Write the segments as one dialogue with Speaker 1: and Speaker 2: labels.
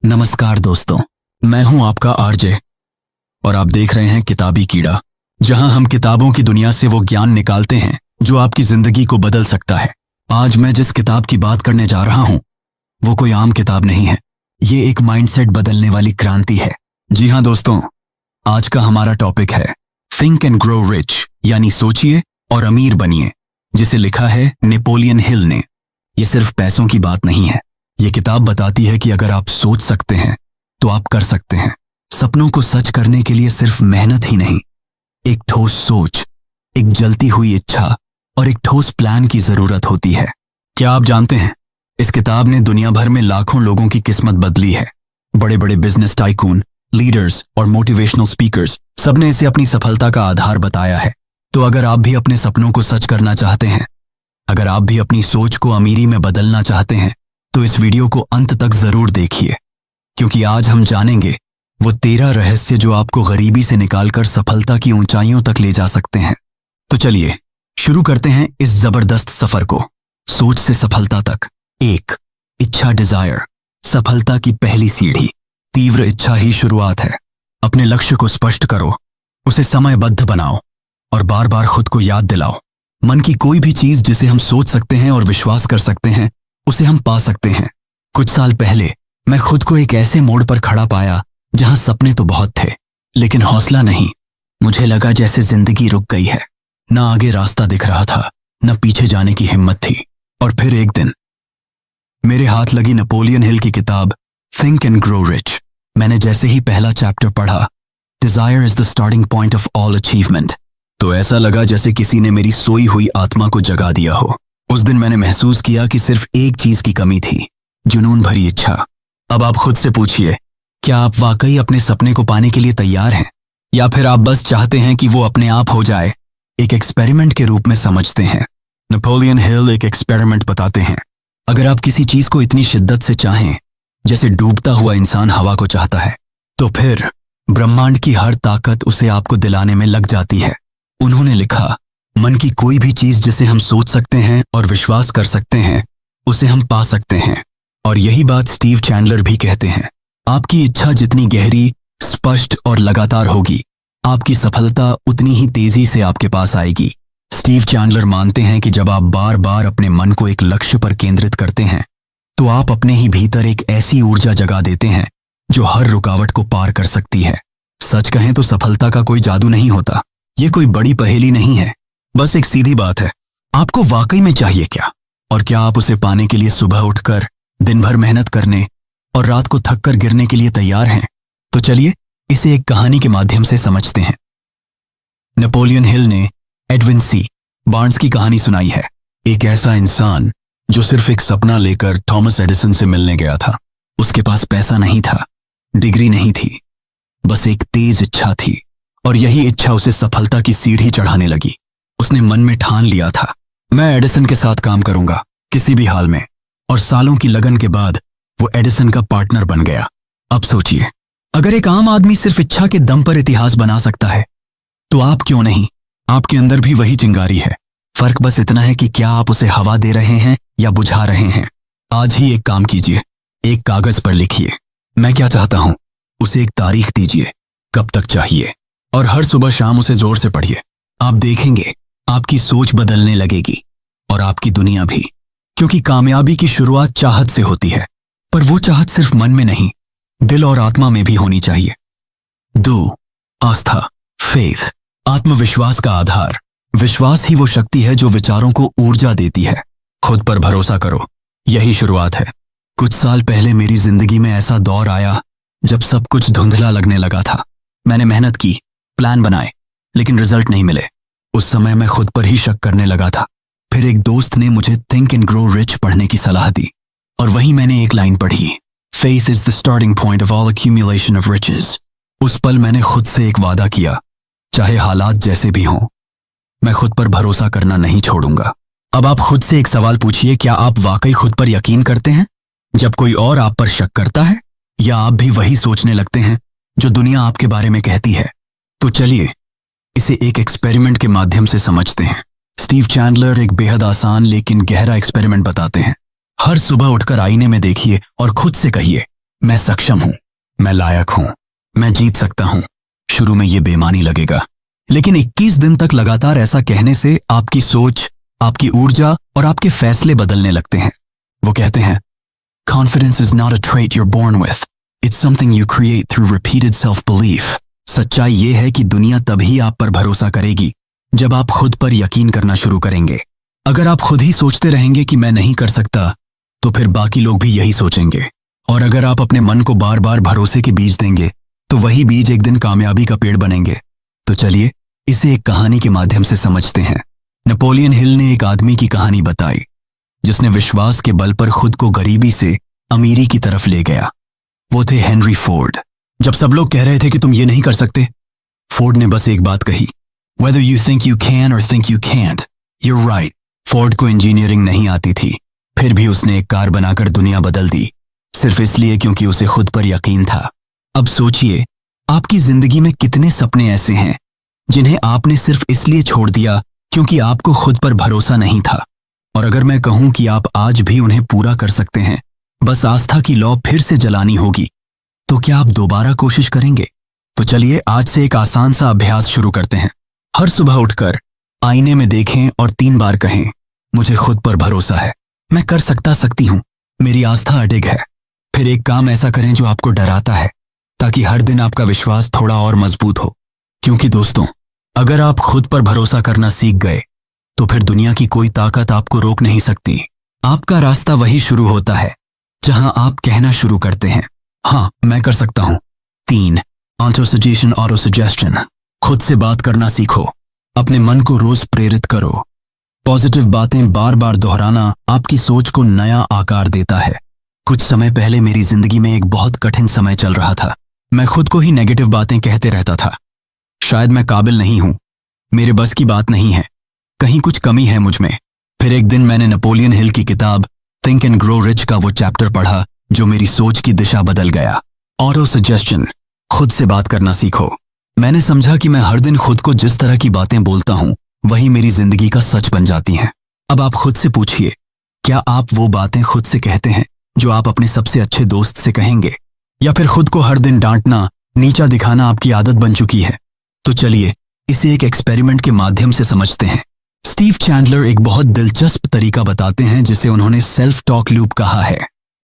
Speaker 1: नमस्कार दोस्तों, मैं हूं आपका आरजे और आप देख रहे हैं किताबी कीड़ा, जहां हम किताबों की दुनिया से वो ज्ञान निकालते हैं जो आपकी जिंदगी को बदल सकता है। आज मैं जिस किताब की बात करने जा रहा हूं वो कोई आम किताब नहीं है, ये एक माइंडसेट बदलने वाली क्रांति है। जी हां दोस्तों, आज का हमारा टॉपिक है थिंक एंड ग्रो रिच, यानी सोचिए और अमीर बनिए, जिसे लिखा है नेपोलियन हिल ने। ये सिर्फ पैसों की बात नहीं है, ये किताब बताती है कि अगर आप सोच सकते हैं तो आप कर सकते हैं। सपनों को सच करने के लिए सिर्फ मेहनत ही नहीं, एक ठोस सोच, एक जलती हुई इच्छा और एक ठोस प्लान की जरूरत होती है। क्या आप जानते हैं, इस किताब ने दुनिया भर में लाखों लोगों की किस्मत बदली है। बड़े बड़े बिजनेस टाइकून, लीडर्स और मोटिवेशनल स्पीकर्स, सबने इसे अपनी सफलता का आधार बताया है। तो अगर आप भी अपने सपनों को सच करना चाहते हैं, अगर आप भी अपनी सोच को अमीरी में बदलना चाहते हैं, तो इस वीडियो को अंत तक जरूर देखिए, क्योंकि आज हम जानेंगे वो 13 रहस्य जो आपको गरीबी से निकालकर सफलता की ऊंचाइयों तक ले जा सकते हैं। तो चलिए शुरू करते हैं इस जबरदस्त सफर को, सोच से सफलता तक। 1. इच्छा, डिजायर, सफलता की पहली सीढ़ी। तीव्र इच्छा ही शुरुआत है। अपने लक्ष्य को स्पष्ट करो, उसे समयबद्ध बनाओ और बार बार खुद को याद दिलाओ। मन की कोई भी चीज जिसे हम सोच सकते हैं और विश्वास कर सकते हैं, उसे हम पा सकते हैं। कुछ साल पहले मैं खुद को एक ऐसे मोड़ पर खड़ा पाया जहां सपने तो बहुत थे, लेकिन हौसला नहीं। मुझे लगा जैसे जिंदगी रुक गई है, ना आगे रास्ता दिख रहा था, न पीछे जाने की हिम्मत थी। और फिर एक दिन मेरे हाथ लगी नेपोलियन हिल की किताब थिंक एंड ग्रो रिच। मैंने जैसे ही पहला चैप्टर पढ़ा, desire is the starting point of all achievement, तो ऐसा लगा जैसे किसी ने मेरी सोई हुई आत्मा को जगा दिया हो। उस दिन मैंने महसूस किया कि सिर्फ एक चीज की कमी थी, जुनून भरी इच्छा। अब आप खुद से पूछिए, क्या आप वाकई अपने सपने को पाने के लिए तैयार हैं, या फिर आप बस चाहते हैं कि वो अपने आप हो जाए? एक एक्सपेरिमेंट के रूप में समझते हैं। नेपोलियन हिल एक एक्सपेरिमेंट बताते हैं। अगर आप किसी चीज को इतनी शिद्दत से चाहें जैसे डूबता हुआ इंसान हवा को चाहता है, तो फिर ब्रह्मांड की हर ताकत उसे आपको दिलाने में लग जाती है। उन्होंने लिखा, मन की कोई भी चीज जिसे हम सोच सकते हैं और विश्वास कर सकते हैं, उसे हम पा सकते हैं। और यही बात स्टीव चैंडलर भी कहते हैं। आपकी इच्छा जितनी गहरी, स्पष्ट और लगातार होगी, आपकी सफलता उतनी ही तेजी से आपके पास आएगी। स्टीव चैंडलर मानते हैं कि जब आप बार बार अपने मन को एक लक्ष्य पर केंद्रित करते हैं, तो आप अपने ही भीतर एक ऐसी ऊर्जा जगा देते हैं जो हर रुकावट को पार कर सकती है। सच कहें तो सफलता का कोई जादू नहीं होता, ये कोई बड़ी पहेली नहीं है, बस एक सीधी बात है, आपको वाकई में चाहिए क्या, और क्या आप उसे पाने के लिए सुबह उठकर दिन भर मेहनत करने और रात को थक कर गिरने के लिए तैयार हैं? तो चलिए इसे एक कहानी के माध्यम से समझते हैं। नेपोलियन हिल ने एडविन सी बार्न्स की कहानी सुनाई है। एक ऐसा इंसान जो सिर्फ एक सपना लेकर थॉमस एडिसन से मिलने गया था। उसके पास पैसा नहीं था, डिग्री नहीं थी, बस एक तेज इच्छा थी, और यही इच्छा उसे सफलता की सीढ़ी चढ़ाने लगी। उसने मन में ठान लिया था, मैं एडिसन के साथ काम करूंगा किसी भी हाल में। और सालों की लगन के बाद वो एडिसन का पार्टनर बन गया। अब सोचिए, अगर एक आम आदमी सिर्फ इच्छा के दम पर इतिहास बना सकता है, तो आप क्यों नहीं? आपके अंदर भी वही चिंगारी है, फर्क बस इतना है कि क्या आप उसे हवा दे रहे हैं या बुझा रहे हैं। आज ही एक काम कीजिए, एक कागज पर लिखिए, मैं क्या चाहता हूं, उसे एक तारीख दीजिए, कब तक चाहिए, और हर सुबह शाम उसे जोर से पढ़िए। आप देखेंगे आपकी सोच बदलने लगेगी और आपकी दुनिया भी, क्योंकि कामयाबी की शुरुआत चाहत से होती है, पर वो चाहत सिर्फ मन में नहीं, दिल और आत्मा में भी होनी चाहिए। 2. आस्था, फेथ, आत्मविश्वास का आधार। विश्वास ही वो शक्ति है जो विचारों को ऊर्जा देती है। खुद पर भरोसा करो, यही शुरुआत है। कुछ साल पहले मेरी जिंदगी में ऐसा दौर आया जब सब कुछ धुंधला लगने लगा था। मैंने मेहनत की, प्लान बनाए, लेकिन रिजल्ट नहीं मिले। उस समय मैं खुद पर ही शक करने लगा था। फिर एक दोस्त ने मुझे थिंक एंड ग्रो रिच पढ़ने की सलाह दी, और वहीं मैंने एक लाइन पढ़ी, faith is the starting point of all accumulation of riches. उस पल मैंने खुद से एक वादा किया, चाहे हालात जैसे भी हों, मैं खुद पर भरोसा करना नहीं छोड़ूंगा। अब आप खुद से एक सवाल पूछिए, क्या आप वाकई खुद पर यकीन करते हैं जब कोई और आप पर शक करता है, या आप भी वही सोचने लगते हैं जो दुनिया आपके बारे में कहती है? तो चलिए इसे एक एक्सपेरिमेंट के माध्यम से समझते हैं। स्टीव चैंडलर एक बेहद आसान लेकिन गहरा एक्सपेरिमेंट बताते हैं। हर सुबह उठकर आईने में देखिए और खुद से कहिए, मैं सक्षम हूं, मैं लायक हूं, मैं जीत सकता हूं। शुरू में ये बेईमानी लगेगा, लेकिन 21 दिन तक लगातार ऐसा कहने से आपकी सोच, आपकी ऊर्जा और आपके फैसले बदलने लगते हैं। वो कहते हैं, confidence is not a trait you're born with, it's something you create through repeated self belief. सच्चाई ये है कि दुनिया तभी आप पर भरोसा करेगी जब आप खुद पर यकीन करना शुरू करेंगे। अगर आप खुद ही सोचते रहेंगे कि मैं नहीं कर सकता, तो फिर बाकी लोग भी यही सोचेंगे। और अगर आप अपने मन को बार बार भरोसे के बीज देंगे, तो वही बीज एक दिन कामयाबी का पेड़ बनेंगे। तो चलिए इसे एक कहानी के माध्यम से समझते हैं। नेपोलियन हिल ने एक आदमी की कहानी बताई जिसने विश्वास के बल पर खुद को गरीबी से अमीरी की तरफ ले गया। वो थे हेनरी फोर्ड। जब सब लोग कह रहे थे कि तुम ये नहीं कर सकते, फोर्ड ने बस एक बात कही, Whether you think you can or think you can't, you're right. Ford को इंजीनियरिंग नहीं आती थी, फिर भी उसने एक कार बनाकर दुनिया बदल दी, सिर्फ इसलिए क्योंकि उसे खुद पर यकीन था। अब सोचिए, आपकी जिंदगी में कितने सपने ऐसे हैं जिन्हें आपने सिर्फ इसलिए छोड़ दिया क्योंकि आपको खुद पर भरोसा नहीं था। और अगर मैं कहूं कि आप आज भी उन्हें पूरा कर सकते हैं, बस आस्था की लौ फिर से जलानी होगी, तो क्या आप दोबारा कोशिश करेंगे? तो चलिए आज से एक आसान सा अभ्यास शुरू करते हैं। हर सुबह उठकर आईने में देखें और 3 बार कहें, मुझे खुद पर भरोसा है, मैं कर सकती हूं, मेरी आस्था अडिग है। फिर एक काम ऐसा करें जो आपको डराता है, ताकि हर दिन आपका विश्वास थोड़ा और मजबूत हो। क्योंकि दोस्तों, अगर आप खुद पर भरोसा करना सीख गए, तो फिर दुनिया की कोई ताकत आपको रोक नहीं सकती। आपका रास्ता वही शुरू होता है जहां आप कहना शुरू करते हैं, हाँ मैं कर सकता हूं। 3. ऑटोसजेशन, ऑटोसजेस्शन। खुद से बात करना सीखो, अपने मन को रोज प्रेरित करो। पॉजिटिव बातें बार बार दोहराना आपकी सोच को नया आकार देता है। कुछ समय पहले मेरी जिंदगी में एक बहुत कठिन समय चल रहा था। मैं खुद को ही नेगेटिव बातें कहते रहता था। शायद मैं काबिल नहीं हूं, मेरे बस की बात नहीं है, कहीं कुछ कमी है मुझ में। फिर एक दिन मैंने नेपोलियन हिल की किताब थिंक एंड ग्रो रिच का वो चैप्टर पढ़ा जो मेरी सोच की दिशा बदल गया। ऑटो सजेशन, खुद से बात करना सीखो। मैंने समझा कि मैं हर दिन खुद को जिस तरह की बातें बोलता हूं, वही मेरी जिंदगी का सच बन जाती हैं। अब आप खुद से पूछिए, क्या आप वो बातें खुद से कहते हैं जो आप अपने सबसे अच्छे दोस्त से कहेंगे? या फिर खुद को हर दिन डांटना, नीचा दिखाना आपकी आदत बन चुकी है? तो चलिए इसे एक एक्सपेरिमेंट के माध्यम से समझते हैं। स्टीव चैंडलर एक बहुत दिलचस्प तरीका बताते हैं जिसे उन्होंने सेल्फ टॉक लूप कहा है।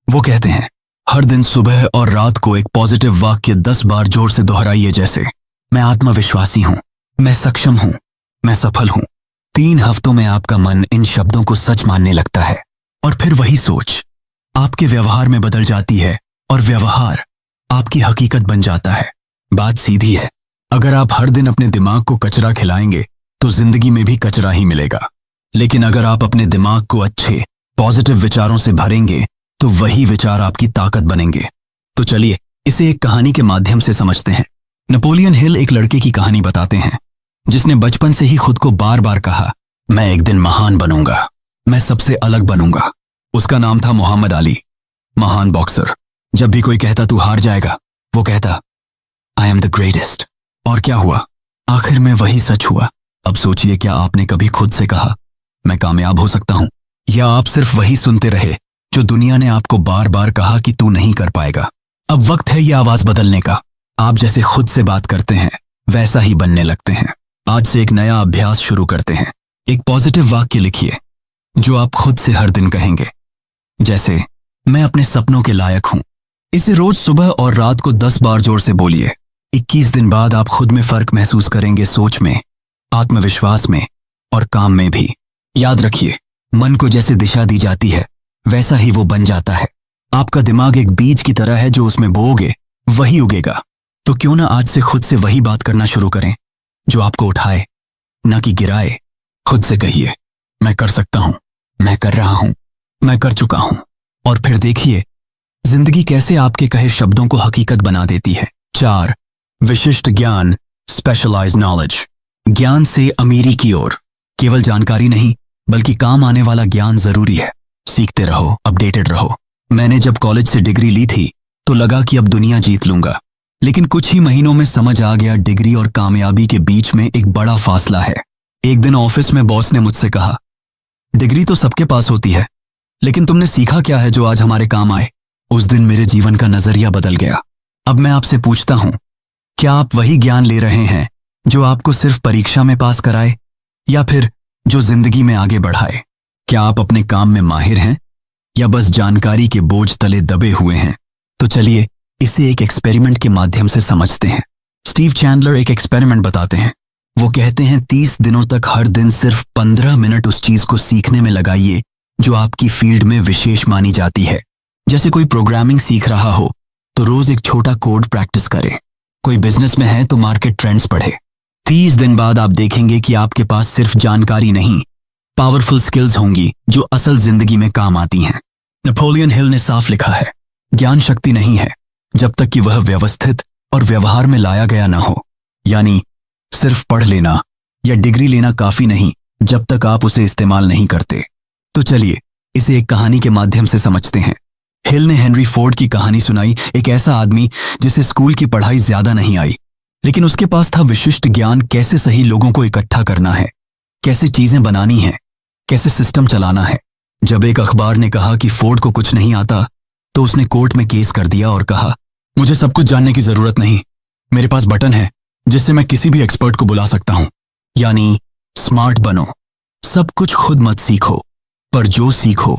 Speaker 1: वो कहते हैं, हर दिन सुबह और रात को एक पॉजिटिव वाक्य 10 बार जोर से दोहराइए, जैसे मैं आत्मविश्वासी हूं, मैं सक्षम हूं, मैं सफल हूं। 3 हफ्तों में आपका मन इन शब्दों को सच मानने लगता है और फिर वही सोच आपके व्यवहार में बदल जाती है और व्यवहार आपकी हकीकत बन जाता है। बात सीधी है, अगर आप हर दिन अपने दिमाग को कचरा खिलाएंगे तो जिंदगी में भी कचरा ही मिलेगा। लेकिन अगर आप अपने दिमाग को अच्छे पॉजिटिव विचारों से भरेंगे तो वही विचार आपकी ताकत बनेंगे। तो चलिए इसे एक कहानी के माध्यम से समझते हैं। नेपोलियन हिल एक लड़के की कहानी बताते हैं जिसने बचपन से ही खुद को बार बार कहा, मैं एक दिन महान बनूंगा, मैं सबसे अलग बनूंगा। उसका नाम था मोहम्मद अली, महान बॉक्सर। जब भी कोई कहता तू हार जाएगा, वो कहता आई एम द ग्रेटेस्ट। और क्या हुआ? आखिर में वही सच हुआ। अब सोचिए, क्या आपने कभी खुद से कहा मैं कामयाब हो सकता हूं? या आप सिर्फ वही सुनते रहे जो दुनिया ने आपको बार बार कहा कि तू नहीं कर पाएगा? अब वक्त है यह आवाज बदलने का। आप जैसे खुद से बात करते हैं वैसा ही बनने लगते हैं। आज से एक नया अभ्यास शुरू करते हैं। एक पॉजिटिव वाक्य लिखिए जो आप खुद से हर दिन कहेंगे, जैसे मैं अपने सपनों के लायक हूं। इसे रोज सुबह और रात को 10 बार जोर से बोलिए। 21 दिन बाद आप खुद में फर्क महसूस करेंगे, सोच में, आत्मविश्वास में और काम में भी। याद रखिए, मन को जैसे दिशा दी जाती है वैसा ही वो बन जाता है। आपका दिमाग एक बीज की तरह है, जो उसमें बोओगे वही उगेगा। तो क्यों ना आज से खुद से वही बात करना शुरू करें जो आपको उठाए, ना कि गिराए। खुद से कहिए, मैं कर सकता हूं, मैं कर रहा हूं, मैं कर चुका हूं। और फिर देखिए जिंदगी कैसे आपके कहे शब्दों को हकीकत बना देती है। 4. विशिष्ट ज्ञान, स्पेशलाइज्ड नॉलेज। ज्ञान से अमीरी की ओर। केवल जानकारी नहीं, बल्कि काम आने वाला ज्ञान जरूरी है। सीखते रहो, अपडेटेड रहो। मैंने जब कॉलेज से डिग्री ली थी तो लगा कि अब दुनिया जीत लूंगा, लेकिन कुछ ही महीनों में समझ आ गया डिग्री और कामयाबी के बीच में एक बड़ा फासला है। एक दिन ऑफिस में बॉस ने मुझसे कहा, डिग्री तो सबके पास होती है, लेकिन तुमने सीखा क्या है जो आज हमारे काम आए? उस दिन मेरे जीवन का नजरिया बदल गया। अब मैं आपसे पूछता हूं, क्या आप वही ज्ञान ले रहे हैं जो आपको सिर्फ परीक्षा में पास कराए, या फिर जो जिंदगी में आगे बढ़ाए? क्या आप अपने काम में माहिर हैं या बस जानकारी के बोझ तले दबे हुए हैं? तो चलिए इसे एक एक्सपेरिमेंट के माध्यम से समझते हैं। स्टीव चैंडलर एक एक्सपेरिमेंट बताते हैं। वो कहते हैं 30 दिनों तक हर दिन सिर्फ 15 मिनट उस चीज को सीखने में लगाइए जो आपकी फील्ड में विशेष मानी जाती है। जैसे कोई प्रोग्रामिंग सीख रहा हो तो रोज एक छोटा कोड प्रैक्टिस करे। कोई बिजनेस में है तो मार्केट ट्रेंड्स पढ़े। 30 दिन बाद आप देखेंगे कि आपके पास सिर्फ जानकारी नहीं, पावरफुल स्किल्स होंगी जो असल जिंदगी में काम आती हैं। नेपोलियन हिल ने साफ लिखा है, ज्ञान शक्ति नहीं है जब तक कि वह व्यवस्थित और व्यवहार में लाया गया ना हो। यानी सिर्फ पढ़ लेना या डिग्री लेना काफी नहीं जब तक आप उसे इस्तेमाल नहीं करते। तो चलिए इसे एक कहानी के माध्यम से समझते हैं। हिल ने हेनरी फोर्ड की कहानी सुनाई, एक ऐसा आदमी जिसे स्कूल की पढ़ाई ज्यादा नहीं आई, लेकिन उसके पास था विशिष्ट ज्ञान कैसे सही लोगों को इकट्ठा करना है, कैसे चीजें बनानी है, कैसे सिस्टम चलाना है। जब एक अखबार ने कहा कि फोर्ड को कुछ नहीं आता तो उसने कोर्ट में केस कर दिया और कहा, मुझे सब कुछ जानने की जरूरत नहीं, मेरे पास बटन है जिससे मैं किसी भी एक्सपर्ट को बुला सकता हूं। यानी स्मार्ट बनो, सब कुछ खुद मत सीखो, पर जो सीखो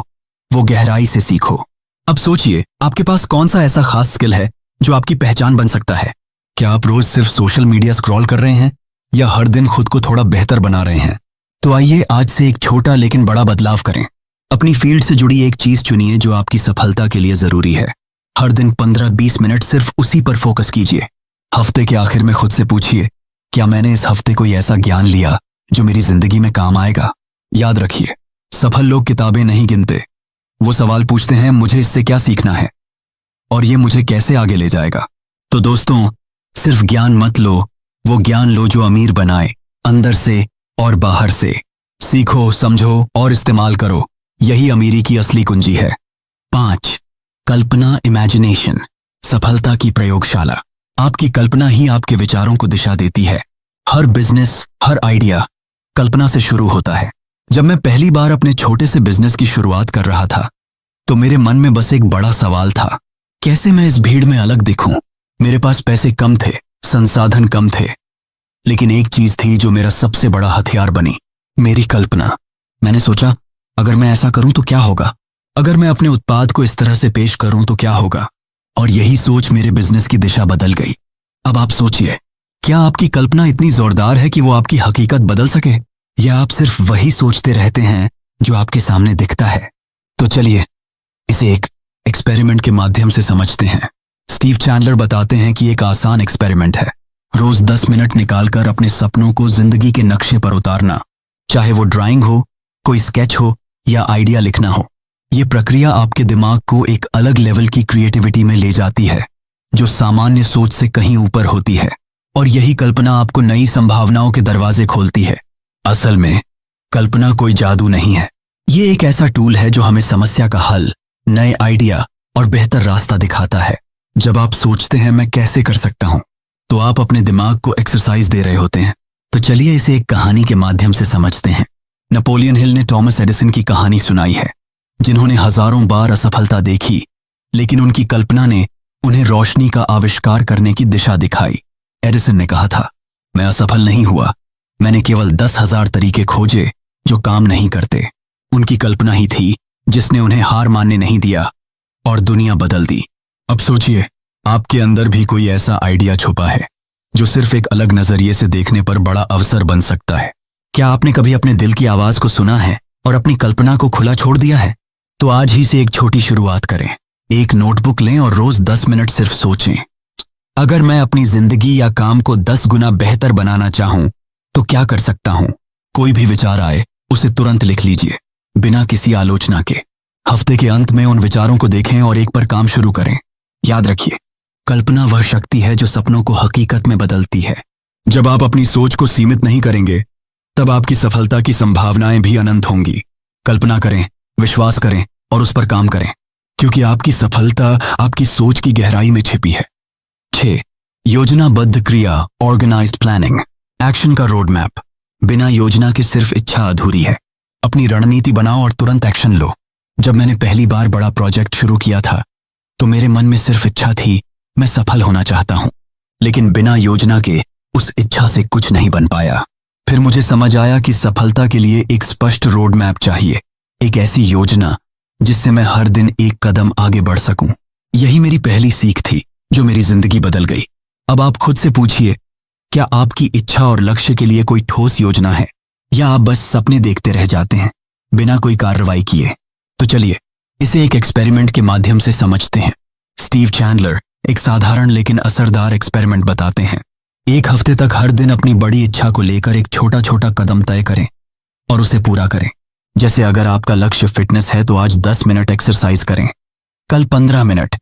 Speaker 1: वो गहराई से सीखो। अब सोचिए आपके पास कौन सा ऐसा खास स्किल है जो आपकी पहचान बन सकता है। क्या आप रोज सिर्फ सोशल मीडिया स्क्रॉल कर रहे हैं या हर दिन खुद को थोड़ा बेहतर बना रहे हैं? तो आइए आज से एक छोटा लेकिन बड़ा बदलाव करें। अपनी फील्ड से जुड़ी एक चीज चुनिए जो आपकी सफलता के लिए जरूरी है। हर दिन 15-20 मिनट सिर्फ उसी पर फोकस कीजिए। हफ्ते के आखिर में खुद से पूछिए, क्या मैंने इस हफ्ते कोई ऐसा ज्ञान लिया जो मेरी जिंदगी में काम आएगा? याद रखिए, सफल लोग किताबें नहीं गिनते, वो सवाल पूछते हैं, मुझे इससे क्या सीखना है और ये मुझे कैसे आगे ले जाएगा। तो दोस्तों, सिर्फ ज्ञान मत लो, वो ज्ञान लो जो अमीर बनाए, अंदर से और बाहर से। सीखो, समझो और इस्तेमाल करो, यही अमीरी की असली कुंजी है। 5. कल्पना, इमेजिनेशन, सफलता की प्रयोगशाला। आपकी कल्पना ही आपके विचारों को दिशा देती है। हर बिजनेस, हर आइडिया कल्पना से शुरू होता है। जब मैं पहली बार अपने छोटे से बिजनेस की शुरुआत कर रहा था तो मेरे मन में बस एक बड़ा सवाल था, कैसे मैं इस भीड़ में अलग दिखूं? मेरे पास पैसे कम थे, संसाधन कम थे, लेकिन एक चीज थी जो मेरा सबसे बड़ा हथियार बनी, मेरी कल्पना। मैंने सोचा, अगर मैं ऐसा करूं तो क्या होगा? अगर मैं अपने उत्पाद को इस तरह से पेश करूं तो क्या होगा? और यही सोच मेरे बिजनेस की दिशा बदल गई। अब आप सोचिए, क्या आपकी कल्पना इतनी जोरदार है कि वो आपकी हकीकत बदल सके, या आप सिर्फ वही सोचते रहते हैं जो आपके सामने दिखता है? तो चलिए इसे एक एक्सपेरिमेंट के माध्यम से समझते हैं। स्टीव चैंडलर बताते हैं कि एक आसान एक्सपेरिमेंट है, रोज 10 मिनट निकालकर अपने सपनों को जिंदगी के नक्शे पर उतारना, चाहे वो ड्राइंग हो, कोई स्केच हो या आइडिया लिखना हो। ये प्रक्रिया आपके दिमाग को एक अलग लेवल की क्रिएटिविटी में ले जाती है जो सामान्य सोच से कहीं ऊपर होती है, और यही कल्पना आपको नई संभावनाओं के दरवाजे खोलती है। असल में कल्पना कोई जादू नहीं है, ये एक ऐसा टूल है जो हमें समस्या का हल, नए आइडिया और बेहतर रास्ता दिखाता है। जब आप सोचते हैं मैं कैसे कर सकता हूं, तो आप अपने दिमाग को एक्सरसाइज दे रहे होते हैं। तो चलिए इसे एक कहानी के माध्यम से समझते हैं। नेपोलियन हिल ने थॉमस एडिसन की कहानी सुनाई है, जिन्होंने हजारों बार असफलता देखी, लेकिन उनकी कल्पना ने उन्हें रोशनी का आविष्कार करने की दिशा दिखाई। एडिसन ने कहा था, मैं असफल नहीं हुआ, मैंने केवल 10,000 तरीके खोजे जो काम नहीं करते। उनकी कल्पना ही थी जिसने उन्हें हार मानने नहीं दिया और दुनिया बदल दी। अब सोचिए, आपके अंदर भी कोई ऐसा आइडिया छुपा है जो सिर्फ एक अलग नजरिए से देखने पर बड़ा अवसर बन सकता है। क्या आपने कभी अपने दिल की आवाज को सुना है और अपनी कल्पना को खुला छोड़ दिया है? तो आज ही से एक छोटी शुरुआत करें। एक नोटबुक लें और रोज 10 मिनट सिर्फ सोचें, अगर मैं अपनी जिंदगी या काम को 10 गुना बेहतर बनाना चाहूं तो क्या कर सकता हूं? कोई भी विचार आए उसे तुरंत लिख लीजिए, बिना किसी आलोचना के। हफ्ते के अंत में उन विचारों को देखें और एक पर काम शुरू करें। याद रखिए, कल्पना वह शक्ति है जो सपनों को हकीकत में बदलती है। जब आप अपनी सोच को सीमित नहीं करेंगे, तब आपकी सफलता की संभावनाएं भी अनंत होंगी। कल्पना करें, विश्वास करें और उस पर काम करें, क्योंकि आपकी सफलता आपकी सोच की गहराई में छिपी है। 6. योजनाबद्ध क्रिया, ऑर्गेनाइज्ड प्लानिंग, एक्शन का रोड मैप। बिना योजना के सिर्फ इच्छा अधूरी है। अपनी रणनीति बनाओ और तुरंत एक्शन लो। जब मैंने पहली बार बड़ा प्रोजेक्ट शुरू किया था तो मेरे मन में सिर्फ इच्छा थी, मैं सफल होना चाहता हूं। लेकिन बिना योजना के उस इच्छा से कुछ नहीं बन पाया। फिर मुझे समझ आया कि सफलता के लिए एक स्पष्ट रोड मैप चाहिए, एक ऐसी योजना जिससे मैं हर दिन एक कदम आगे बढ़ सकूं। यही मेरी पहली सीख थी जो मेरी जिंदगी बदल गई। अब आप खुद से पूछिए, क्या आपकी इच्छा और लक्ष्य के लिए कोई ठोस योजना है, या आप बस सपने देखते रह जाते हैं बिना कोई कार्रवाई किए? तो चलिए इसे एक एक्सपेरिमेंट के माध्यम से समझते हैं। स्टीव चैंडलर एक साधारण लेकिन असरदार एक्सपेरिमेंट बताते हैं। एक हफ्ते तक हर दिन अपनी बड़ी इच्छा को लेकर एक छोटा छोटा कदम तय करें और उसे पूरा करें। जैसे अगर आपका लक्ष्य फिटनेस है तो आज 10 मिनट एक्सरसाइज करें, कल 15 मिनट,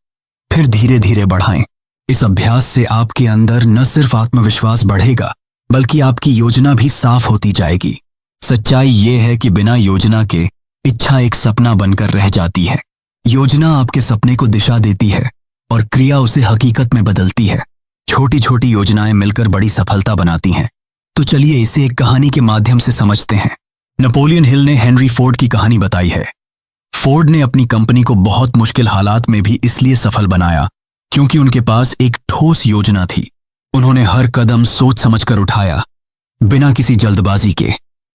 Speaker 1: फिर धीरे धीरे बढ़ाएं। इस अभ्यास से आपके अंदर न सिर्फ आत्मविश्वास बढ़ेगा बल्कि आपकी योजना भी साफ होती जाएगी। सच्चाई ये है कि बिना योजना के इच्छा एक सपना बनकर रह जाती है। योजना आपके सपने को दिशा देती है और क्रिया उसे हकीकत में बदलती है। छोटी छोटी योजनाएं मिलकर बड़ी सफलता बनाती हैं। तो चलिए इसे एक कहानी के माध्यम से समझते हैं। नेपोलियन हिल ने हेनरी फोर्ड की कहानी बताई है। फोर्ड ने अपनी कंपनी को बहुत मुश्किल हालात में भी इसलिए सफल बनाया क्योंकि उनके पास एक ठोस योजना थी। उन्होंने हर कदम सोच समझकर उठाया, बिना किसी जल्दबाजी के।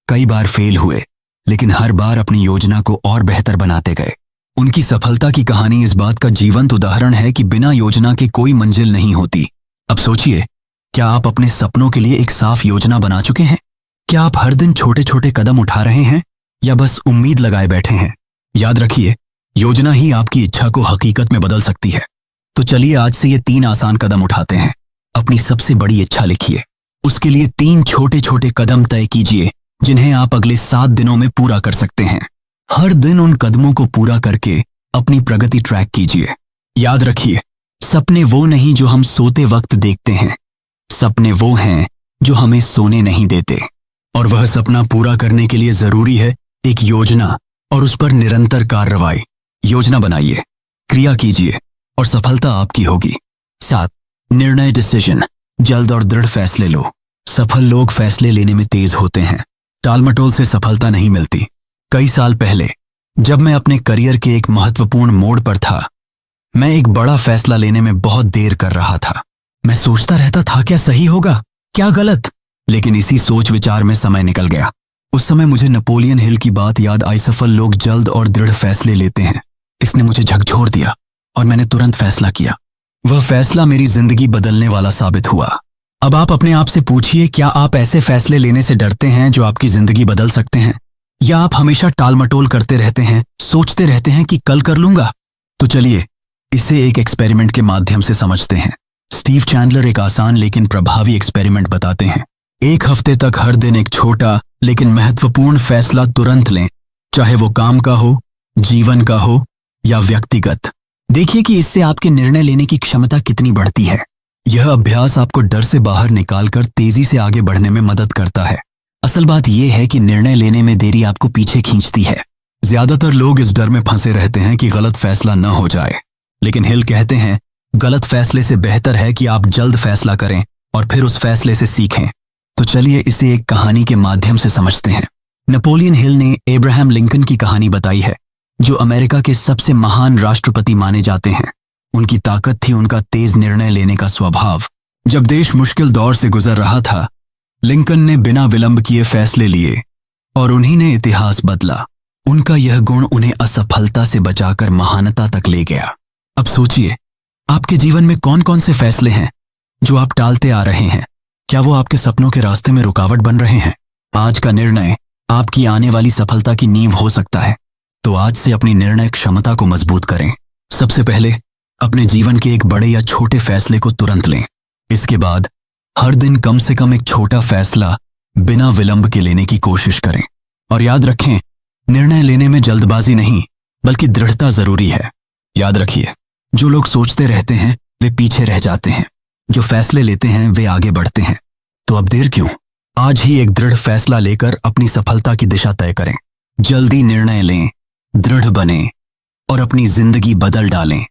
Speaker 1: कई बार फेल हुए, लेकिन हर बार अपनी योजना को और बेहतर बनाते गए। उनकी सफलता की कहानी इस बात का जीवंत उदाहरण है कि बिना योजना के कोई मंजिल नहीं होती। अब सोचिए, क्या आप अपने सपनों के लिए एक साफ योजना बना चुके हैं? क्या आप हर दिन छोटे छोटे कदम उठा रहे हैं या बस उम्मीद लगाए बैठे हैं? याद रखिए, योजना ही आपकी इच्छा को हकीकत में बदल सकती है। तो चलिए आज से ये 3 आसान कदम उठाते हैं। अपनी सबसे बड़ी इच्छा लिखिए, उसके लिए 3 छोटे छोटे कदम तय कीजिए जिन्हें आप अगले 7 दिनों में पूरा कर सकते हैं। हर दिन उन कदमों को पूरा करके अपनी प्रगति ट्रैक कीजिए। याद रखिए, सपने वो नहीं जो हम सोते वक्त देखते हैं, सपने वो हैं जो हमें सोने नहीं देते। और वह सपना पूरा करने के लिए जरूरी है एक योजना और उस पर निरंतर कार्रवाई। योजना बनाइए, क्रिया कीजिए और सफलता आपकी होगी। 7, निर्णय डिसीजन, जल्द और दृढ़ फैसले लो। सफल लोग फैसले लेने में तेज होते हैं, टालमटोल से सफलता नहीं मिलती। कई साल पहले जब मैं अपने करियर के एक महत्वपूर्ण मोड़ पर था, मैं एक बड़ा फैसला लेने में बहुत देर कर रहा था। मैं सोचता रहता था, क्या सही होगा, क्या गलत, लेकिन इसी सोच विचार में समय निकल गया। उस समय मुझे नेपोलियन हिल की बात याद आई, सफल लोग जल्द और दृढ़ फैसले लेते हैं। इसने मुझे झकझोर दिया और मैंने तुरंत फैसला किया। वह फैसला मेरी जिंदगी बदलने वाला साबित हुआ। अब आप अपने आप से पूछिए, क्या आप ऐसे फैसले लेने से डरते हैं जो आपकी जिंदगी बदल सकते हैं, या आप हमेशा टालमटोल करते रहते हैं, सोचते रहते हैं कि कल कर लूंगा? तो चलिए इसे एक एक्सपेरिमेंट के माध्यम से समझते हैं। स्टीव चैंडलर एक आसान लेकिन प्रभावी एक्सपेरिमेंट बताते हैं। एक हफ्ते तक हर दिन एक छोटा लेकिन महत्वपूर्ण फैसला तुरंत लें, चाहे वो काम का हो, जीवन का हो या व्यक्तिगत। देखिए कि इससे आपके निर्णय लेने की क्षमता कितनी बढ़ती है। यह अभ्यास आपको डर से बाहर निकालकर तेजी से आगे बढ़ने में मदद करता है। असल बात यह है कि निर्णय लेने में देरी आपको पीछे खींचती है। ज्यादातर लोग इस डर में फंसे रहते हैं कि गलत फैसला न हो जाए, लेकिन हिल कहते हैं गलत फैसले से बेहतर है कि आप जल्द फैसला करें और फिर उस फैसले से सीखें। तो चलिए इसे एक कहानी के माध्यम से समझते हैं। नेपोलियन हिल ने अब्राहम लिंकन की कहानी बताई है, जो अमेरिका के सबसे महान राष्ट्रपति माने जाते हैं। उनकी ताकत थी उनका तेज निर्णय लेने का स्वभाव। जब देश मुश्किल दौर से गुजर रहा था, लिंकन ने बिना विलंब किए फैसले लिए और उन्हीं ने इतिहास बदला। उनका यह गुण उन्हें असफलता से बचाकर महानता तक ले गया। अब सोचिए, आपके जीवन में कौन कौन से फैसले हैं जो आप टालते आ रहे हैं? क्या वो आपके सपनों के रास्ते में रुकावट बन रहे हैं? आज का निर्णय आपकी आने वाली सफलता की नींव हो सकता है। तो आज से अपनी निर्णय क्षमता को मजबूत करें। सबसे पहले अपने जीवन के एक बड़े या छोटे फैसले को तुरंत लें। इसके बाद हर दिन कम से कम एक छोटा फैसला बिना विलंब के लेने की कोशिश करें। और याद रखें, निर्णय लेने में जल्दबाजी नहीं बल्कि दृढ़ता जरूरी है। याद रखिए, जो लोग सोचते रहते हैं वे पीछे रह जाते हैं, जो फैसले लेते हैं वे आगे बढ़ते हैं। तो अब देर क्यों? आज ही एक दृढ़ फैसला लेकर अपनी सफलता की दिशा तय करें। जल्दी निर्णय लें, दृढ़ बने और अपनी जिंदगी बदल डालें।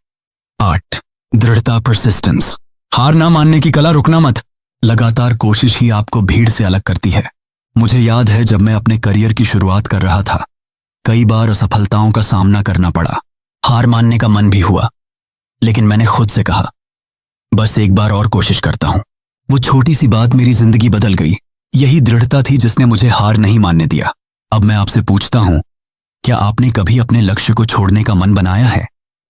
Speaker 1: 8, दृढ़ता, परसिस्टेंस, हार ना मानने की कला, रुकना मत। लगातार कोशिश ही आपको भीड़ से अलग करती है। मुझे याद है जब मैं अपने करियर की शुरुआत कर रहा था, कई बार असफलताओं का सामना करना पड़ा, हार मानने का मन भी हुआ, लेकिन मैंने खुद से कहा, बस एक बार और कोशिश करता हूं। वो छोटी सी बात मेरी जिंदगी बदल गई। यही दृढ़ता थी जिसने मुझे हार नहीं मानने दिया। अब मैं आपसे पूछता हूं, क्या आपने कभी अपने लक्ष्य को छोड़ने का मन बनाया है,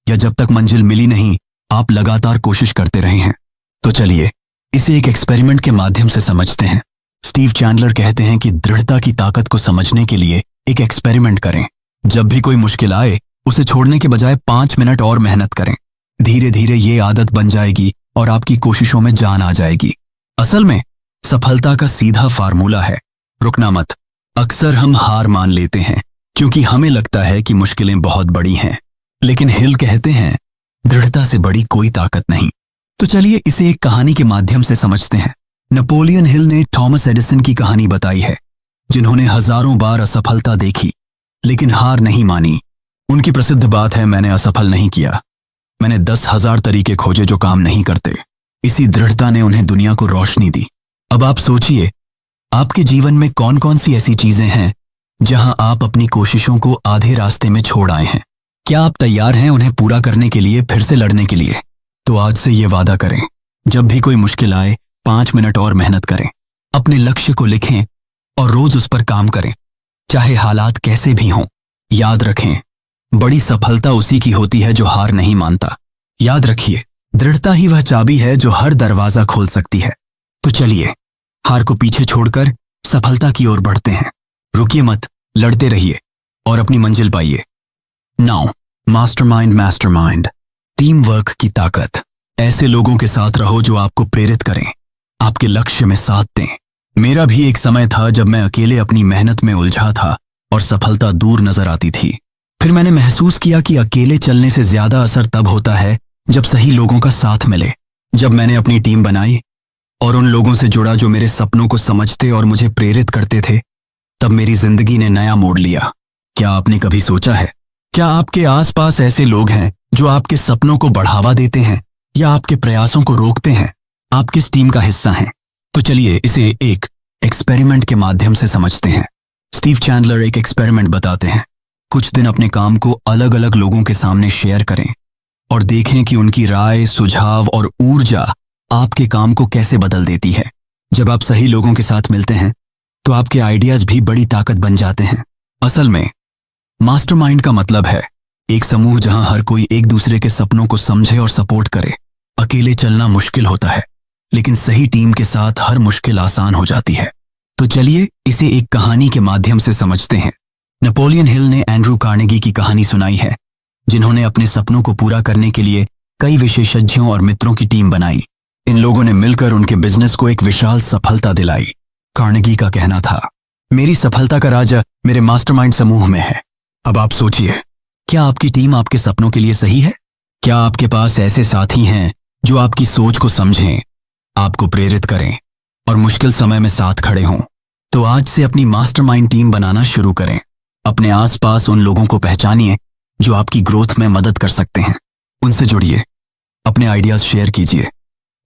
Speaker 1: या जब तक मंजिल मिली नहीं आप लगातार कोशिश करते रहे हैं? तो चलिए इसे एक एक्सपेरिमेंट के माध्यम से समझते हैं। स्टीव चैंडलर कहते हैं कि दृढ़ता की ताकत को समझने के लिए एक एक्सपेरिमेंट करें। जब भी कोई मुश्किल आए उसे छोड़ने के बजाय 5 मिनट और मेहनत करें। धीरे धीरे ये आदत बन जाएगी और आपकी कोशिशों में जान आ जाएगी। असल में सफलता का सीधा फार्मूला है, रुकना मत। अक्सर हम हार मान लेते हैं क्योंकि हमें लगता है कि मुश्किलें बहुत बड़ी हैं, लेकिन हिल कहते हैं दृढ़ता से बड़ी कोई ताकत नहीं। तो चलिए इसे एक कहानी के माध्यम से समझते हैं। नेपोलियन हिल ने थॉमस एडिसन की कहानी बताई है, जिन्होंने हजारों बार असफलता देखी लेकिन हार नहीं मानी। उनकी प्रसिद्ध बात है, मैंने असफल नहीं किया, मैंने 10,000 तरीके खोजे जो काम नहीं करते। इसी दृढ़ता ने उन्हें दुनिया को रोशनी दी। अब आप सोचिए, आपके जीवन में कौन कौन सी ऐसी चीजें हैं जहां आप अपनी कोशिशों को आधे रास्ते में छोड़ आए हैं? क्या आप तैयार हैं उन्हें पूरा करने के लिए, फिर से लड़ने के लिए? तो आज से ये वादा करें, जब भी कोई मुश्किल आए 5 मिनट और मेहनत करें, अपने लक्ष्य को लिखें और रोज उस पर काम करें, चाहे हालात कैसे भी हों। याद रखें, बड़ी सफलता उसी की होती है जो हार नहीं मानता। याद रखिए, दृढ़ता ही वह चाबी है जो हर दरवाजा खोल सकती है। तो चलिए हार को पीछे छोड़कर सफलता की ओर बढ़ते हैं। रुकिए मत, लड़ते रहिए और अपनी मंजिल पाइए। नाउ मास्टरमाइंड, टीम वर्क की ताकत। ऐसे लोगों के साथ रहो जो आपको प्रेरित करें, आपके लक्ष्य में साथ दें। मेरा भी एक समय था जब मैं अकेले अपनी मेहनत में उलझा था और सफलता दूर नजर आती थी। फिर मैंने महसूस किया कि अकेले चलने से ज्यादा असर तब होता है जब सही लोगों का साथ मिले। जब मैंने अपनी टीम बनाई और उन लोगों से जुड़ा जो मेरे सपनों को समझते और मुझे प्रेरित करते थे, तब मेरी जिंदगी ने नया मोड़ लिया। क्या आपने कभी सोचा है, क्या आपके आसपास ऐसे लोग हैं जो आपके सपनों को बढ़ावा देते हैं या आपके प्रयासों को रोकते हैं? आप किस टीम का हिस्सा हैं? तो चलिए इसे एक एक्सपेरिमेंट के माध्यम से समझते हैं। स्टीव चैंडलर एक एक्सपेरिमेंट बताते हैं। कुछ दिन अपने काम को अलग अलग लोगों के सामने शेयर करें और देखें कि उनकी राय, सुझाव और ऊर्जा आपके काम को कैसे बदल देती है। जब आप सही लोगों के साथ मिलते हैं तो आपके आइडियाज भी बड़ी ताकत बन जाते हैं। असल में मास्टरमाइंड का मतलब है एक समूह जहां हर कोई एक दूसरे के सपनों को समझे और सपोर्ट करे। अकेले चलना मुश्किल होता है, लेकिन सही टीम के साथ हर मुश्किल आसान हो जाती है। तो चलिए इसे एक कहानी के माध्यम से समझते हैं। नेपोलियन हिल ने एंड्रू कार्नेगी की कहानी सुनाई है, जिन्होंने अपने सपनों को पूरा करने के लिए कई विशेषज्ञों और मित्रों की टीम बनाई। इन लोगों ने मिलकर उनके बिजनेस को एक विशाल सफलता दिलाई। कार्नेगी का कहना था, मेरी सफलता का राज मेरे मास्टरमाइंड समूह में है। अब आप सोचिए, क्या आपकी टीम आपके सपनों के लिए सही है? क्या आपके पास ऐसे साथी हैं जो आपकी सोच को समझें, आपको प्रेरित करें और मुश्किल समय में साथ खड़े हों? तो आज से अपनी मास्टरमाइंड टीम बनाना शुरू करें। अपने आसपास उन लोगों को पहचानिए जो आपकी ग्रोथ में मदद कर सकते हैं। उनसे जुड़िए, अपने आइडियाज शेयर कीजिए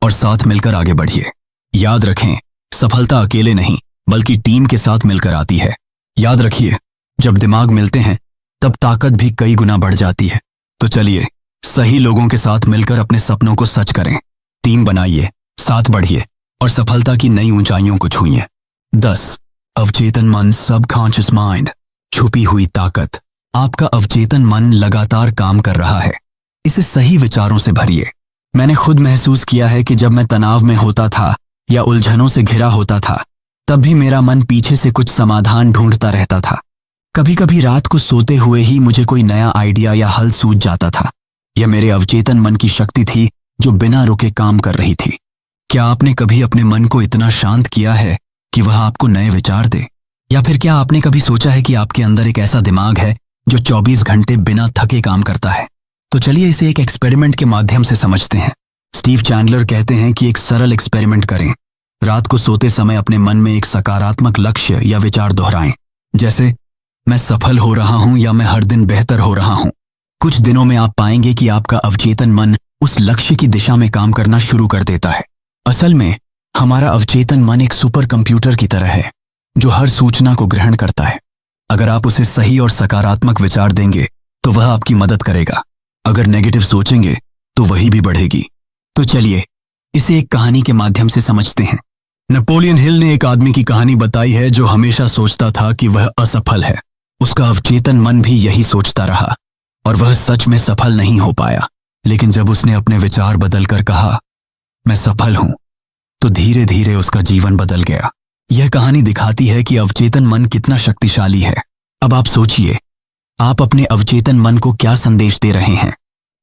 Speaker 1: और साथ मिलकर आगे बढ़िए। याद रखें, सफलता अकेले नहीं बल्कि टीम के साथ मिलकर आती है। याद रखिए, जब दिमाग मिलते हैं तब ताकत भी कई गुना बढ़ जाती है। तो चलिए सही लोगों के साथ मिलकर अपने सपनों को सच करें। टीम बनाइए, साथ बढ़िए और सफलता की नई ऊंचाइयों को छूइए। 10 अवचेतन मन, सबकॉन्शियस माइंड, छुपी हुई ताकत। आपका अवचेतन मन लगातार काम कर रहा है, इसे सही विचारों से भरिए। मैंने खुद महसूस किया है कि जब मैं तनाव में होता था या उलझनों से घिरा होता था, तब भी मेरा मन पीछे से कुछ समाधान ढूंढता रहता था। कभी कभी रात को सोते हुए ही मुझे कोई नया आइडिया या हल सूझ जाता था। यह मेरे अवचेतन मन की शक्ति थी जो बिना रुके काम कर रही थी। क्या आपने कभी अपने मन को इतना शांत किया है कि वह आपको नए विचार दे? या फिर क्या आपने कभी सोचा है कि आपके अंदर एक ऐसा दिमाग है जो 24 घंटे बिना थके काम करता है? तो चलिए इसे एक एक्सपेरिमेंट के माध्यम से समझते हैं। स्टीव चैंडलर कहते हैं कि एक सरल एक्सपेरिमेंट करें। रात को सोते समय अपने मन में एक सकारात्मक लक्ष्य या विचार दोहराएं, जैसे मैं सफल हो रहा हूं या मैं हर दिन बेहतर हो रहा हूं। कुछ दिनों में आप पाएंगे कि आपका अवचेतन मन उस लक्ष्य की दिशा में काम करना शुरू कर देता है। असल में हमारा अवचेतन मन एक सुपर कंप्यूटर की तरह है जो हर सूचना को ग्रहण करता है। अगर आप उसे सही और सकारात्मक विचार देंगे तो वह आपकी मदद करेगा। अगर नेगेटिव सोचेंगे तो वही भी बढ़ेगी। तो चलिए इसे एक कहानी के माध्यम से समझते हैं। नेपोलियन हिल ने एक आदमी की कहानी बताई है जो हमेशा सोचता था कि वह असफल है। उसका अवचेतन मन भी यही सोचता रहा और वह सच में सफल नहीं हो पाया। लेकिन जब उसने अपने विचार बदलकर कहा मैं सफल हूं, तो धीरे धीरे उसका जीवन बदल गया। यह कहानी दिखाती है कि अवचेतन मन कितना शक्तिशाली है। अब आप सोचिए, आप अपने अवचेतन मन को क्या संदेश दे रहे हैं?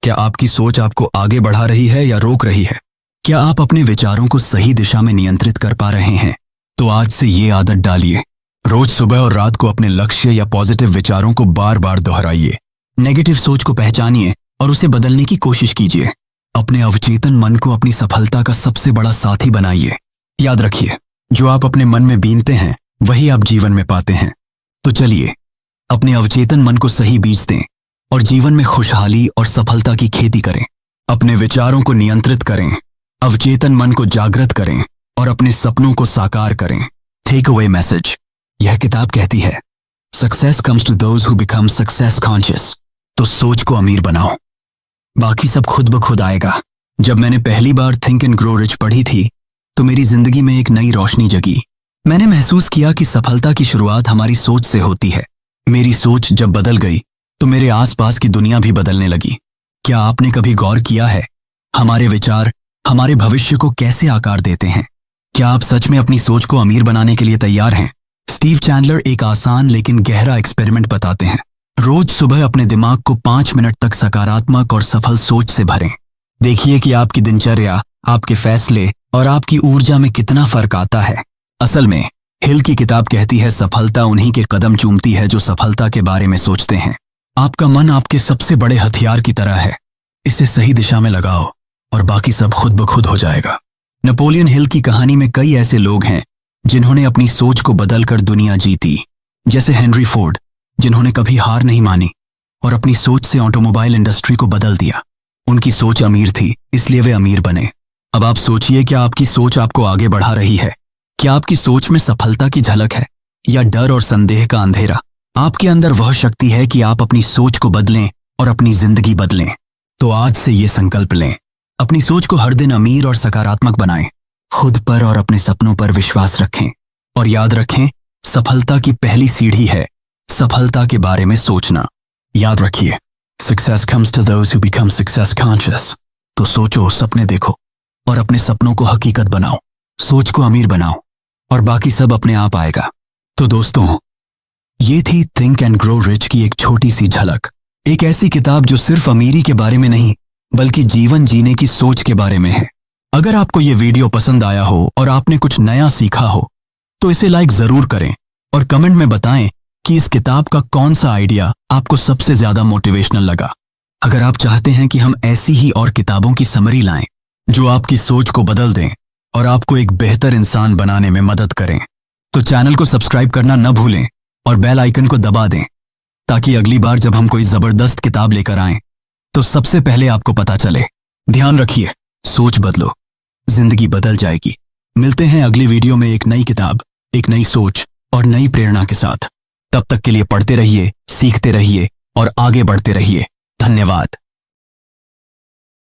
Speaker 1: क्या आपकी सोच आपको आगे बढ़ा रही है या रोक रही है? क्या आप अपने विचारों को सही दिशा में नियंत्रित कर पा रहे हैं? तो आज से ये आदत डालिए, रोज सुबह और रात को अपने लक्ष्य या पॉजिटिव विचारों को बार बार दोहराइए। नेगेटिव सोच को पहचानिए और उसे बदलने की कोशिश कीजिए। अपने अवचेतन मन को अपनी सफलता का सबसे बड़ा साथी बनाइए। याद रखिए, जो आप अपने मन में बीनते हैं वही आप जीवन में पाते हैं। तो चलिए अपने अवचेतन मन को सही बीज दें और जीवन में खुशहाली और सफलता की खेती करें। अपने विचारों को नियंत्रित करें, अवचेतन मन को जागृत करें और अपने सपनों को साकार करें। Take away message. यह किताब कहती है success comes to those who become success conscious. तो सोच को अमीर बनाओ, बाकी सब खुद ब खुद आएगा। जब मैंने पहली बार थिंक एंड ग्रो रिच पढ़ी थी तो मेरी जिंदगी में एक नई रोशनी जगी। मैंने महसूस किया कि सफलता की शुरुआत हमारी सोच से होती है। मेरी सोच जब बदल गई तो मेरे आसपास की दुनिया भी बदलने लगी। क्या आपने कभी गौर किया है हमारे विचार हमारे भविष्य को कैसे आकार देते हैं? क्या आप सच में अपनी सोच को अमीर बनाने के लिए तैयार हैं? स्टीव चैंडलर एक आसान लेकिन गहरा एक्सपेरिमेंट बताते हैं। रोज सुबह अपने दिमाग को 5 मिनट तक सकारात्मक और सफल सोच से भरें। देखिए कि आपकी दिनचर्या, आपके फैसले और आपकी ऊर्जा में कितना फर्क आता है। असल में हिल की किताब कहती है सफलता उन्हीं के कदम चूमती है जो सफलता के बारे में सोचते हैं। आपका मन आपके सबसे बड़े हथियार की तरह है। इसे सही दिशा में लगाओ और बाकी सब खुद ब खुद हो जाएगा। नेपोलियन हिल की कहानी में कई ऐसे लोग हैं जिन्होंने अपनी सोच को बदलकर दुनिया जीती। जैसे हेनरी फोर्ड, जिन्होंने कभी हार नहीं मानी और अपनी सोच से ऑटोमोबाइल इंडस्ट्री को बदल दिया। उनकी सोच अमीर थी, इसलिए वे अमीर बने। अब आप सोचिए, क्या आपकी सोच आपको आगे बढ़ा रही है? क्या आपकी सोच में सफलता की झलक है या डर और संदेह का अंधेरा? आपके अंदर वह शक्ति है कि आप अपनी सोच को बदलें और अपनी जिंदगी बदलें। तो आज से ये संकल्प लें, अपनी सोच को हर दिन अमीर और सकारात्मक बनाएं। खुद पर और अपने सपनों पर विश्वास रखें और याद रखें, सफलता की पहली सीढ़ी है सफलता के बारे में सोचना। याद रखिए, success comes to those who become success conscious. तो सोचो, सपने देखो और अपने सपनों को हकीकत बनाओ। सोच को अमीर बनाओ और बाकी सब अपने आप आएगा। तो दोस्तों, ये थी थिंक एंड ग्रो रिच की एक छोटी सी झलक। एक ऐसी किताब जो सिर्फ अमीरी के बारे में नहीं बल्कि जीवन जीने की सोच के बारे में है। अगर आपको ये वीडियो पसंद आया हो और आपने कुछ नया सीखा हो तो इसे लाइक जरूर करें और कमेंट में बताएं कि इस किताब का कौन सा आइडिया आपको सबसे ज्यादा मोटिवेशनल लगा। अगर आप चाहते हैं कि हम ऐसी ही और किताबों की समरी लाएं जो आपकी सोच को बदल दें और आपको एक बेहतर इंसान बनाने में मदद करें, तो चैनल को सब्सक्राइब करना न भूलें और बेल आइकन को दबा दें ताकि अगली बार जब हम कोई जबरदस्त किताब लेकर आएं तो सबसे पहले आपको पता चले। ध्यान रखिए, सोच बदलो, जिंदगी बदल जाएगी। मिलते हैं अगली वीडियो में एक नई किताब, एक नई सोच और नई प्रेरणा के साथ। तब तक के लिए पढ़ते रहिए, सीखते रहिए और आगे बढ़ते रहिए। धन्यवाद।